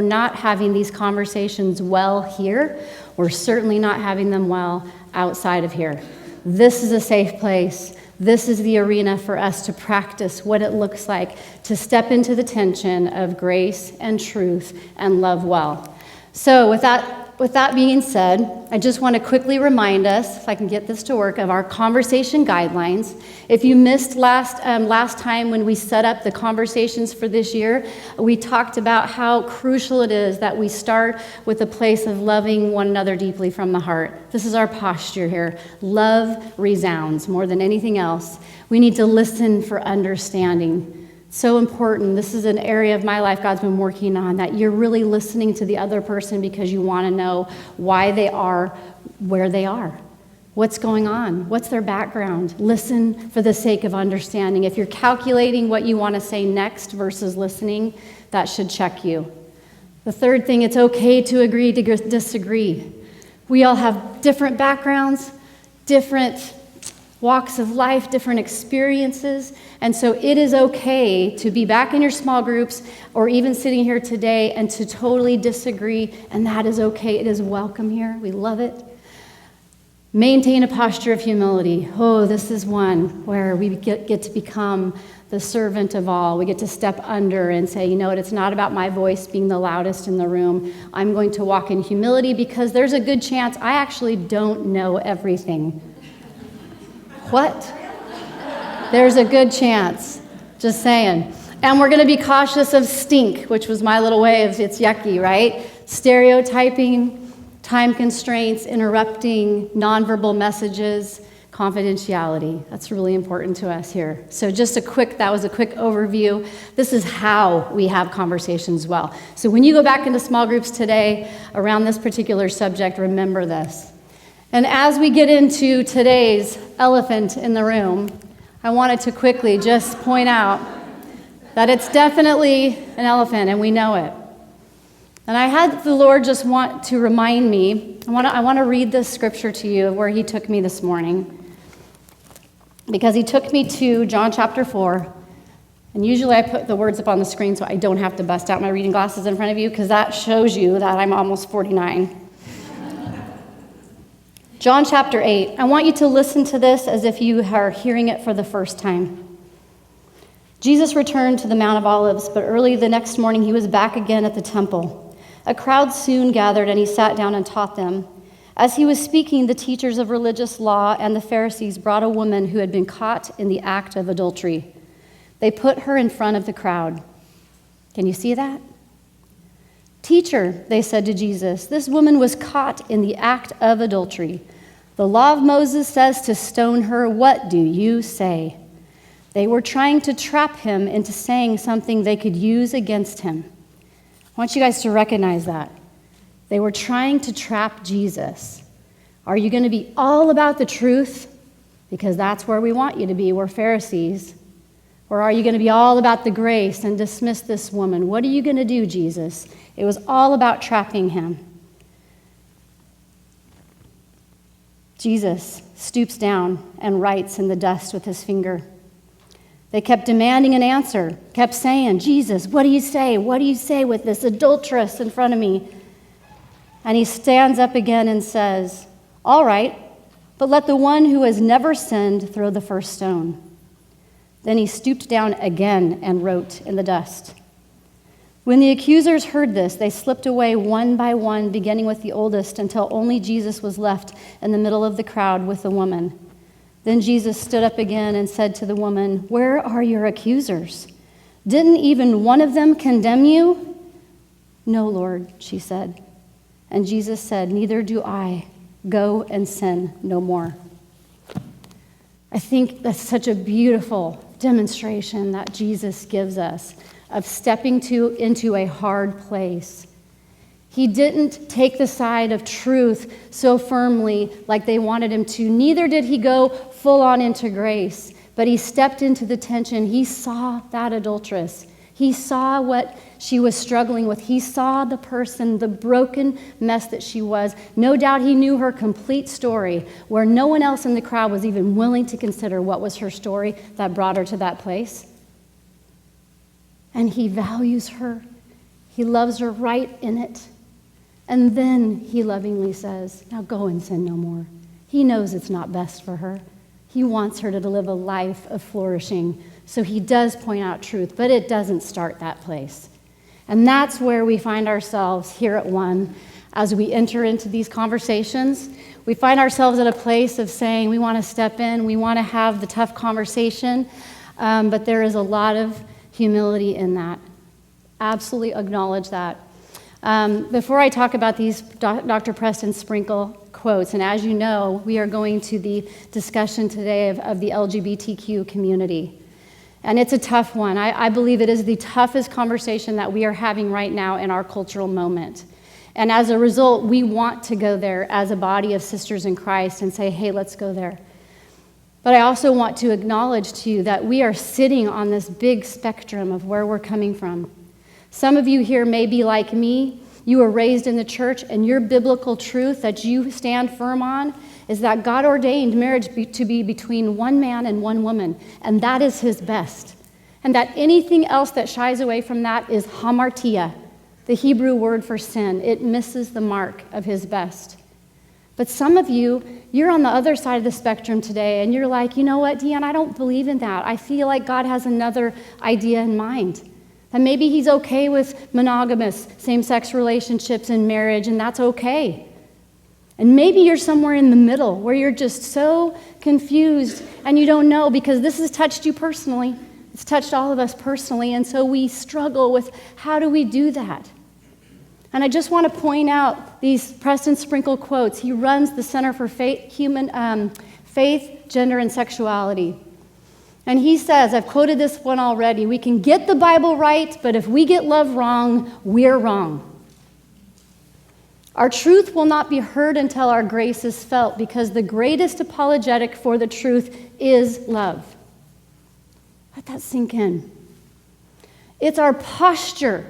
not having these conversations well here, we're certainly not having them well outside of here. This is a safe place. This is the arena for us to practice what it looks like to step into the tension of grace and truth and love well. So with that being said, I just want to quickly remind us, if I can get this to work, of our conversation guidelines. If you missed last time when we set up the conversations for this year, we talked about how crucial it is that we start with a place of loving one another deeply from the heart. This is our posture here. Love resounds more than anything else. We need to listen for understanding. So important. This is an area of my life God's been working on, that you're really listening to the other person because you want to know why they are where they are. What's going on? What's their background? Listen for the sake of understanding. If you're calculating what you want to say next versus listening, that should check you. The third thing, it's okay to agree to disagree. We all have different backgrounds, different walks of life, different experiences, and so it is okay to be back in your small groups or even sitting here today and to totally disagree, and that is okay. It is welcome here. We love it. Maintain a posture of humility. Oh, this is one where we get to become the servant of all. We get to step under and say, you know what, it's not about my voice being the loudest in the room. I'm going to walk in humility because there's a good chance I actually don't know everything. What? There's a good chance. Just saying. And we're going to be cautious of stink, which was my little way of it's yucky, right? Stereotyping, time constraints, interrupting, nonverbal messages, confidentiality. That's really important to us here. So that was a quick overview. This is how we have conversations well. So when you go back into small groups today around this particular subject, remember this. And as we get into today's elephant in the room, I wanted to quickly just point out that it's definitely an elephant, and we know it. And I had the Lord just want to remind me, I want to read this scripture to you of where he took me this morning. Because he took me to John chapter 4. And usually I put the words up on the screen so I don't have to bust out my reading glasses in front of you, because that shows you that I'm almost 49. John chapter 8. I want you to listen to this as if you are hearing it for the first time. Jesus returned to the Mount of Olives, but early the next morning he was back again at the temple. A crowd soon gathered, and he sat down and taught them. As he was speaking, the teachers of religious law and the Pharisees brought a woman who had been caught in the act of adultery. They put her in front of the crowd. Can you see that? "Teacher," they said to Jesus, "this woman was caught in the act of adultery. The law of Moses says to stone her. What do you say?" They were trying to trap him into saying something they could use against him. I want you guys to recognize that. They were trying to trap Jesus. Are you going to be all about the truth? Because that's where we want you to be. We're Pharisees. Or are you going to be all about the grace and dismiss this woman? What are you going to do, Jesus? It was all about trapping him. Jesus stoops down and writes in the dust with his finger. They kept demanding an answer, kept saying, "Jesus, what do you say? What do you say with this adulteress in front of me?" And he stands up again and says, "All right, but let the one who has never sinned throw the first stone." Then he stooped down again and wrote in the dust. When the accusers heard this, they slipped away one by one, beginning with the oldest, until only Jesus was left in the middle of the crowd with the woman. Then Jesus stood up again and said to the woman, "Where are your accusers? Didn't even one of them condemn you?" "No, Lord," she said. And Jesus said, "Neither do I. Go and sin no more." I think that's such a beautiful demonstration that Jesus gives us of stepping into a hard place. He didn't take the side of truth so firmly like they wanted him to. Neither did he go full on into grace, but he stepped into the tension. He saw that adulteress. He saw what she was struggling with. He saw the person, the broken mess that she was. No doubt he knew her complete story, where no one else in the crowd was even willing to consider what was her story that brought her to that place. And he values her. He loves her right in it. And then he lovingly says, now go and sin no more. He knows it's not best for her. He wants her to live a life of flourishing. So he does point out truth, but it doesn't start that place. And that's where we find ourselves here at One as we enter into these conversations. We find ourselves at a place of saying we want to step in, we want to have the tough conversation, but there is a lot of humility in that. Absolutely acknowledge that. Before I talk about these Dr. Preston Sprinkle quotes, and as you know, we are going to the discussion today of the LGBTQ community. And it's a tough one. I believe it is the toughest conversation that we are having right now in our cultural moment. And as a result, we want to go there as a body of sisters in Christ and say, hey, let's go there. But I also want to acknowledge to you that we are sitting on this big spectrum of where we're coming from. Some of you here may be like me. You were raised in the church, and your biblical truth that you stand firm on is that God ordained marriage to be between one man and one woman, and that is his best. And that anything else that shies away from that is hamartia, the Hebrew word for sin. It misses the mark of his best. But some of you, you're on the other side of the spectrum today, and you're like, you know what, DeAnne, I don't believe in that. I feel like God has another idea in mind. That maybe he's okay with monogamous same-sex relationships and marriage, and that's okay. And maybe you're somewhere in the middle where you're just so confused and you don't know, because this has touched you personally. It's touched all of us personally, and so we struggle with how do we do that? And I just want to point out these Preston Sprinkle quotes. He runs the Center for Faith, Gender, and Sexuality. And he says, I've quoted this one already, we can get the Bible right, but if we get love wrong, we're wrong. Our truth will not be heard until our grace is felt, because the greatest apologetic for the truth is love. Let that sink in. It's our posture,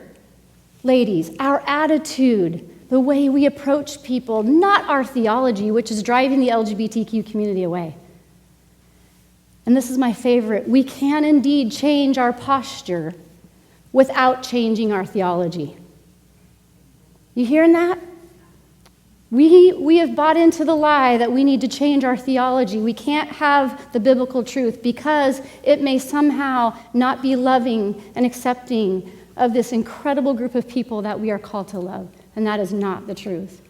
ladies, our attitude, the way we approach people, not our theology, which is driving the LGBTQ community away. And this is my favorite. We can indeed change our posture without changing our theology. You hearing that? We have bought into the lie that we need to change our theology. We can't have the biblical truth because it may somehow not be loving and accepting of this incredible group of people that we are called to love. And that is not the truth.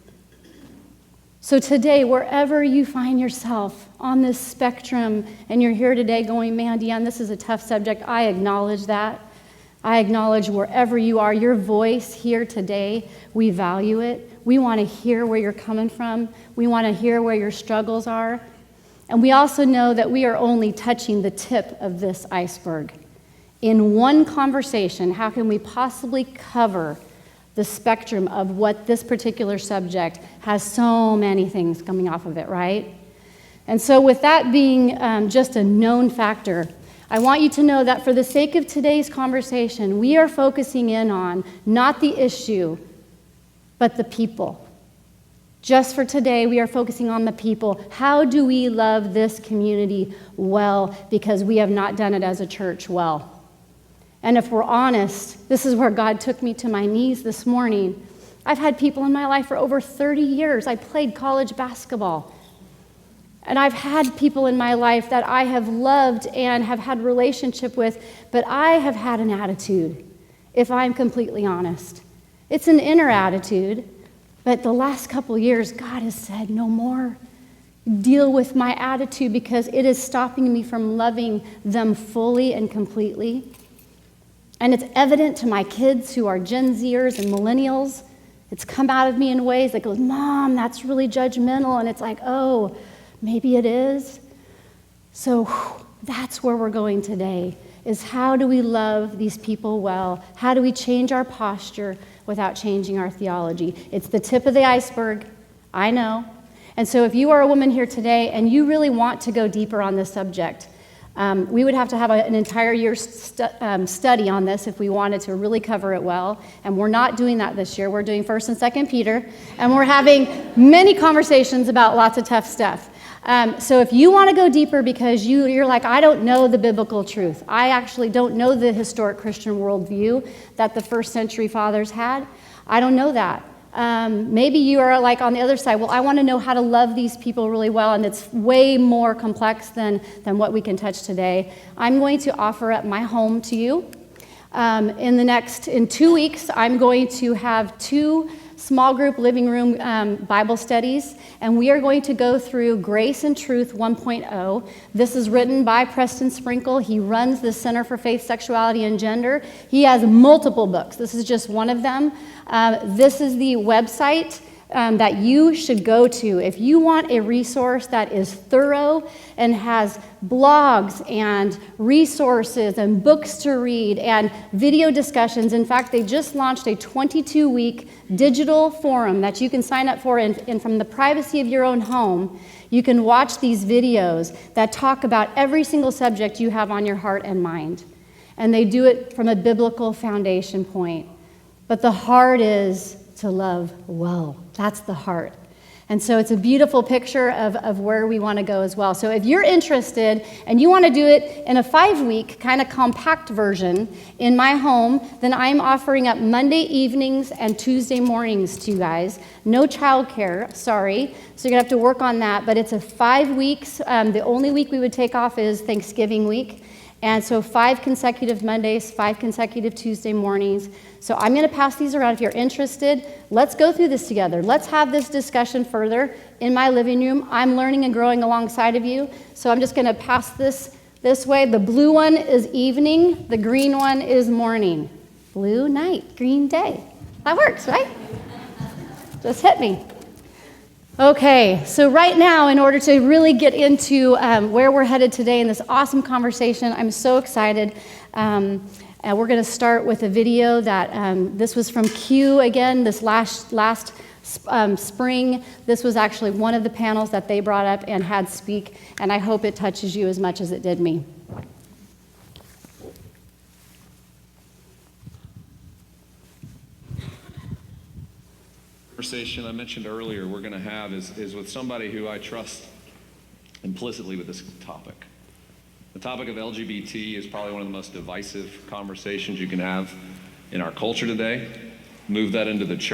So today, wherever you find yourself on this spectrum, and you're here today going, man, DeAnne, this is a tough subject, I acknowledge that. I acknowledge wherever you are, your voice here today, we value it. We want to hear where you're coming from. We want to hear where your struggles are. And we also know that we are only touching the tip of this iceberg. In one conversation, how can we possibly cover the spectrum of what this particular subject has? So many things coming off of it, right? And so with that being just a known factor, I want you to know that for the sake of today's conversation, we are focusing in on not the issue, but the people. Just for today, we are focusing on the people. How do we love this community well? Because we have not done it as a church well. And if we're honest, this is where God took me to my knees this morning. I've had people in my life for over 30 years. I played college basketball. And I've had people in my life that I have loved and have had relationship with, but I have had an attitude, if I'm completely honest. It's an inner attitude, but the last couple years, God has said, no more. Deal with my attitude, because it is stopping me from loving them fully and completely. And it's evident to my kids who are Gen Zers and millennials. It's come out of me in ways that goes, Mom, that's really judgmental. And it's like, oh, maybe it is. So that's where we're going today, is how do we love these people well? How do we change our posture without changing our theology? It's the tip of the iceberg, I know. And so if you are a woman here today and you really want to go deeper on this subject, we would have to have an entire year study on this if we wanted to really cover it well. And we're not doing that this year. We're doing 1 and 2 Peter, and we're having many conversations about lots of tough stuff. So if you want to go deeper because you're like, I don't know the biblical truth. I actually don't know the historic Christian worldview that the first century fathers had. I don't know that. Maybe you are like on the other side. Well, I want to know how to love these people really well, and it's way more complex than what we can touch today. I'm going to offer up my home to you. In 2 weeks, I'm going to have 2 small group living room Bible studies, and we are going to go through Grace and Truth 1.0. This is written by Preston Sprinkle. He runs the Center for Faith, Sexuality, and Gender. He has multiple books. This is just one of them. This is the website that you should go to if you want a resource that is thorough and has blogs and resources and books to read and video discussions. In fact, they just launched a 22-week digital forum that you can sign up for, and from the privacy of your own home, you can watch these videos that talk about every single subject you have on your heart and mind. And they do it from a biblical foundation point. But the heart is to love well. That's the heart. And so it's a beautiful picture of where we want to go as well. So if you're interested and you want to do it in a 5-week kind of compact version in my home, then I'm offering up Monday evenings and Tuesday mornings to you guys. No childcare, sorry. So you're going to have to work on that. But it's a 5 weeks. The only week we would take off is Thanksgiving week. And so 5 consecutive Mondays, 5 consecutive Tuesday mornings. So I'm going to pass these around. If you're interested, let's go through this together. Let's have this discussion further in my living room. I'm learning and growing alongside of you. So I'm just going to pass this way. The blue one is evening. The green one is morning. Blue night, green day. That works, right? Just hit me. Okay, so right now, in order to really get into where we're headed today in this awesome conversation, I'm so excited. And we're going to start with a video that this was from Q again, this last spring. This was actually one of the panels that they brought up and had speak, and I hope it touches you as much as it did me. Conversation I mentioned earlier we're going to have is with somebody who I trust implicitly with this topic. The topic of LGBT is probably one of the most divisive conversations you can have in our culture today. Move that into the church.